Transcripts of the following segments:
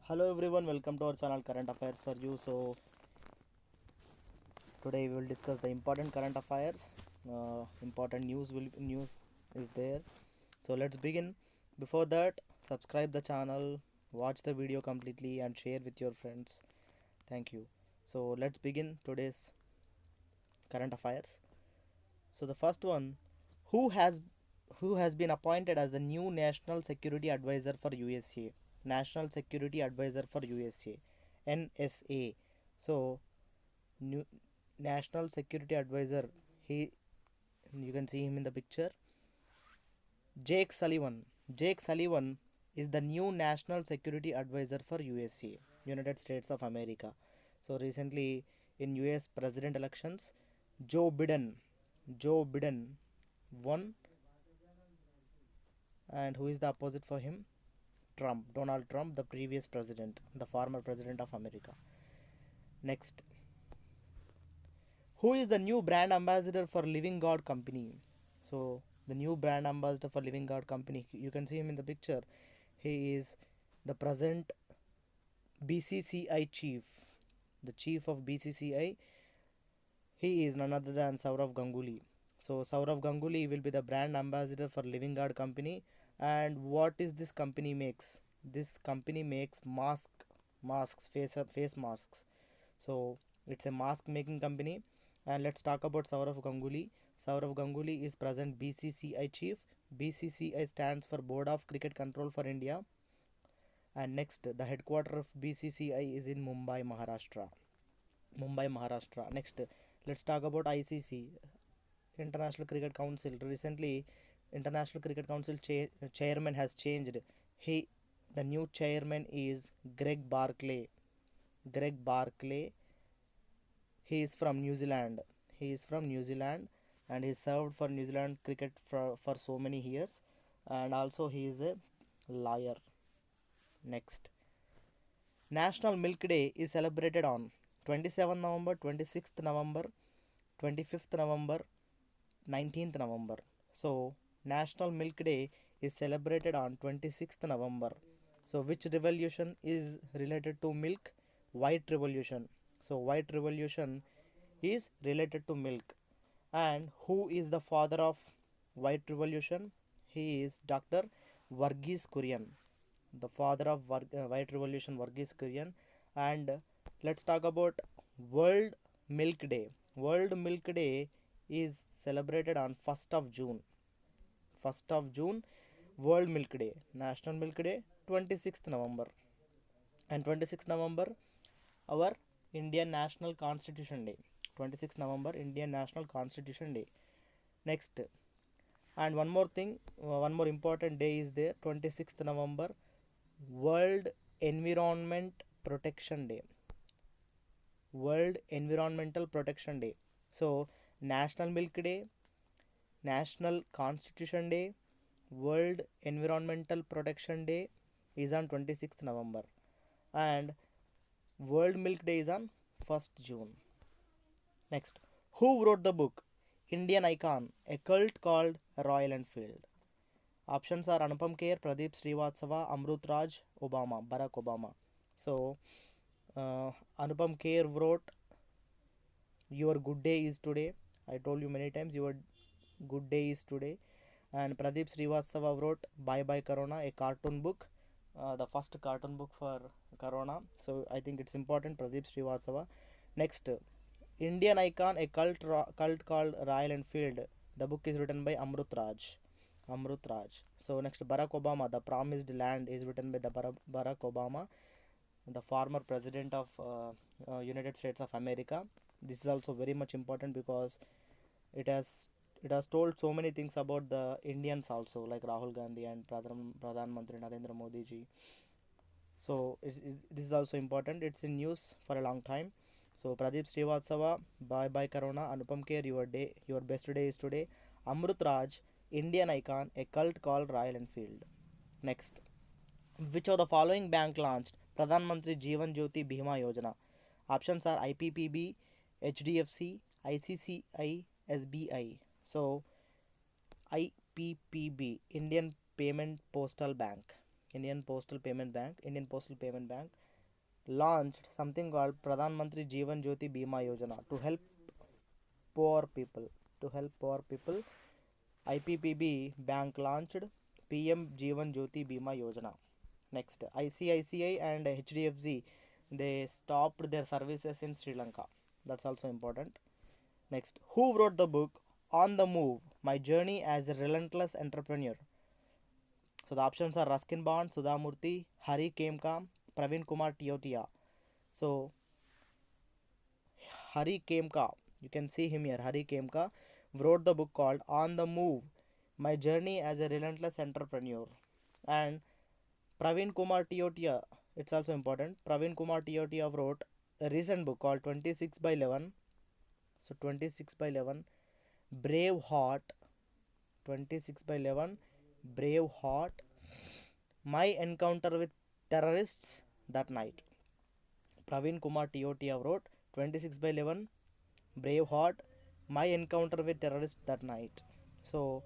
Hello everyone, welcome to our channel Current Affairs for You. So today we will discuss the important current affairs. Important news is there. So let's begin. Before that, subscribe the channel, watch the video completely, and share with your friends. Thank you. So let's begin today's current affairs. So the first one, who has who has been appointed as the new National Security Advisor for USA? National Security Advisor for USA, NSA. So new National Security Advisor. He, you can see him in the picture. Jake Sullivan. Jake Sullivan is the new National Security Advisor for USA, United States of America. So recently in US president elections, Joe Biden, Joe Biden won, and who is the opposite for him? Trump, Donald Trump, the previous president, the former president of America. Next, who is the new brand ambassador for Living God company? So the new brand ambassador for Living God company, you can see him in the picture. He is the present BCCI chief, the chief of BCCI. He is none other than Saurav Ganguly. So Saurav Ganguly will be the brand ambassador for Living God company. And what is this company makes? This company makes masks, face masks. So it's a mask making company. And let's talk about Saurav Ganguly. Saurav Ganguly is present BCCI chief. BCCI stands for Board of Cricket Control for India. And next, the headquarter of BCCI is in Mumbai, Maharashtra. Mumbai, Maharashtra. Next, let's talk about ICC, International Cricket Council. Recently, International Cricket Council chairman has changed. He, the new chairman is Greg Barclay. Greg Barclay. He is from New Zealand. He is from New Zealand, and he served for New Zealand cricket for so many years. And also he is a lawyer. Next, National Milk Day is celebrated on 27th November, 26th November, 25th November, 19th November. So, National Milk Day is celebrated on 26th November. So, which revolution is related to milk? White Revolution. So, White Revolution is related to milk. And who is the father of White Revolution? He is Dr. Varghese Kurian, the father of White Revolution, Varghese Kurian. And let's talk about World Milk Day. World Milk Day is celebrated on 1st of June. 1st of June, World Milk Day. National Milk Day, 26th November. And 26th November, our Indian National Constitution Day. 26th November, Indian National Constitution Day. Next, and one more thing, one more important day is there, 26th November, World Environment Protection Day. World Environmental Protection Day. So, National Milk Day, National Constitution Day, World Environmental Protection Day is on 26th November, and World Milk Day is on 1st June. Next, who wrote the book Indian Icon, a cult called Royal Enfield? Options are Anupam Kher, Pradeep Srivastava, Amrut Raj, Obama, Barack Obama. So, Anupam Kher wrote Your Good Day is Today. I told you many times, Your Good Day is Today. And Pradeep Srivastava wrote Bye Bye Corona, a cartoon book, the first cartoon book for Corona. So I think it's important, Pradeep Srivastava. Next, Indian Icon, a cult called Royal Enfield. The book is written by Amrut Raj. Amrut Raj. So next, Barack Obama, The Promised Land is written by the Barack Obama, the former president of United States of America. This is also very much important because it has it has told so many things about the Indians also, like Rahul Gandhi and Pradhan Mantri Narendra Modi ji. So this is also important. It's in news for a long time. So Pradeep Srivastava, Bye Bye Corona, Anupam Kher, Your Best Day is Today, Amrut Raj, Indian Icon, a cult called Royal Enfield. Next, which of the following bank launched Pradhan Mantri Jeevan Jyoti Bima Yojana? Options are IPPB, HDFC, ICCI, SBI. So IPPB, Indian Payment Postal Bank. Indian Postal Payment Bank launched something called Pradhan Mantri Jeevan Jyoti Bima Yojana to help poor people. To help poor people, IPPB Bank launched PM Jeevan Jyoti Bima Yojana. Next, ICICI and HDFC, they stopped their services in Sri Lanka. That's also important. Next, who wrote the book On the Move: My Journey as a Relentless Entrepreneur? So the options are Ruskin Bond, Sudha Murthy, Hari Kemka, Praveen Kumar Tiotia. So Hari Kemka, you can see him here. Hari Kemka wrote the book called On the Move: My Journey as a Relentless Entrepreneur. And Praveen Kumar Tiotia, it's also important. Praveen Kumar Tiotia wrote a recent book called 26 by 11. So 26 by 11, Brave Heart. 26 by 11, Brave Heart. My Encounter with Terrorists That Night. Praveen Kumar Tiotia wrote 26 by 11, Brave Heart. My Encounter with Terrorists That Night. So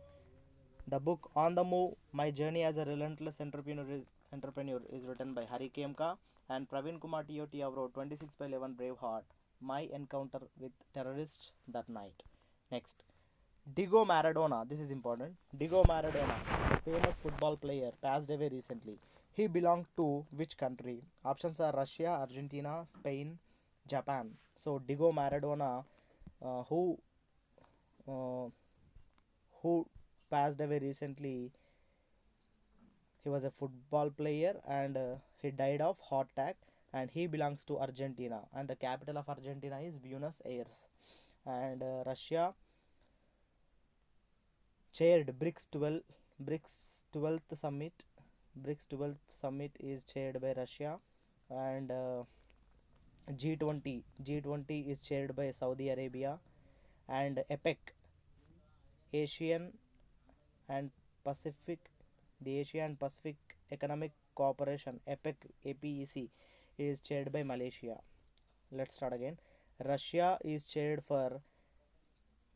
the book On the Move: My Journey as a Relentless Entrepreneur is written by Hari Kemka, and Praveen Kumar Tiotia wrote 26 by 11, Brave Heart. My Encounter with Terrorists That Night. Next, Diego Maradona. This is important. Diego Maradona, the famous football player, passed away recently. He belonged to which country? Options are Russia, Argentina, Spain, Japan. So Diego Maradona, uh, who uh, who passed away recently, he was a football player, and he died of heart attack, and he belongs to Argentina, and the capital of Argentina is Buenos Aires. And Russia chaired BRICS 12th summit. BRICS 12th summit is chaired by Russia, and G20 is chaired by Saudi Arabia, and APEC, Asian and Pacific, the Asia and Pacific Economic Cooperation, APEC is chaired by Malaysia. Let's start again. Russia is chaired for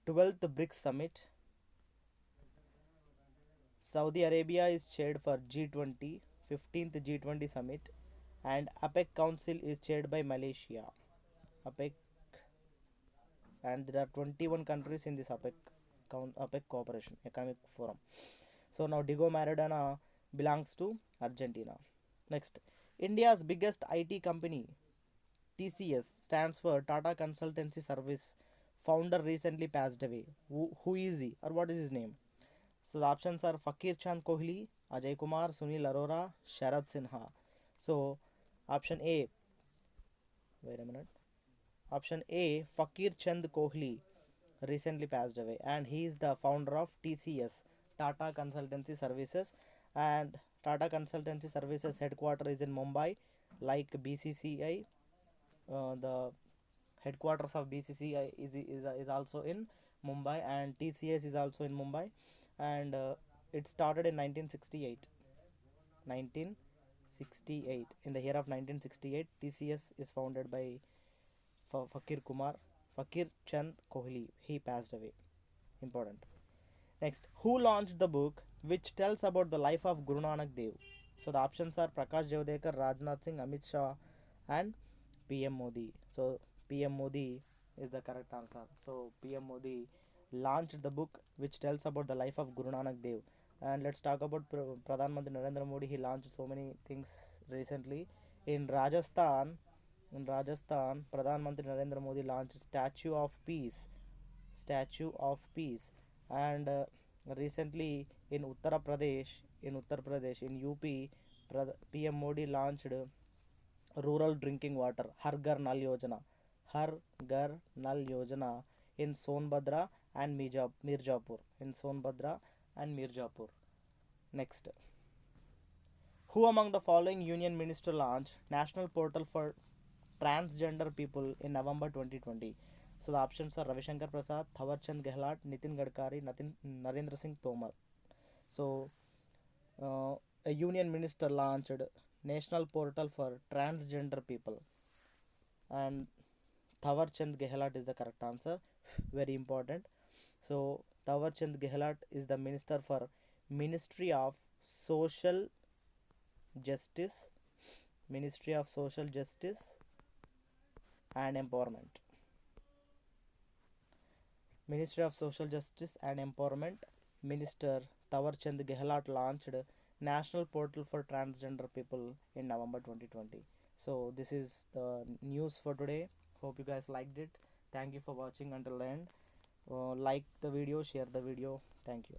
12th BRICS summit. Saudi Arabia is chaired for G20, 15th G20 summit, and APEC Council is chaired by Malaysia. APEC, and there are 21 countries in this APEC Cooperation Economic Forum. So now Diego Maradona belongs to Argentina. Next, India's biggest IT company, TCS, stands for Tata Consultancy Service. Founder recently passed away. Who is he, or what is his name? So the options are Fakir Chand Kohli, Ajay Kumar, Sunil Arora, Sharad Sinha. So option A, wait a minute. Option A, Fakir Chand Kohli recently passed away, and he is the founder of TCS, Tata Consultancy Services. And Tata Consultancy Services headquarters is in Mumbai, like BCCI. The headquarters of BCCI is also in Mumbai, and TCS is also in Mumbai, and it started in 1968. 1968. In the year of 1968, TCS is founded by Fakir Chand Kohli. He passed away. Important. Next, who launched the book which tells about the life of Guru Nanak Dev? So the options are Prakash Javadekar, Rajnath Singh, Amit Shah, and PM Modi. So PM Modi is the correct answer. So PM Modi launched the book which tells about the life of Guru Nanak Dev. And let's talk about Pradhan Mantri Narendra Modi. He launched so many things recently. In Rajasthan, Pradhan Mantri Narendra Modi launched Statue of Peace, and recently in Uttar Pradesh, in UP, PM Modi launched rural drinking water, Har Ghar Nal Yojana in Sonbhadra and Mirzapur. Next, who among the following union minister launched National Portal for Transgender People in November 2020? So the options are Ravishankar Prasad, Thawarchand Gehlot, Nitin Gadkari, Narendra Singh Tomar. So a union minister launched National Portal for Transgender People, and Thawarchand Gehlot is the correct answer. Very important. So Thawarchand Gehlot is the minister for Ministry of Social Justice, Ministry of Social Justice and Empowerment. Ministry of Social Justice and Empowerment, Minister Tawarchand Gehlot launched National Portal for Transgender People in November 2020. So this is the news for today. Hope you guys liked it. Thank you for watching until the end. Like the video, share the video. Thank you.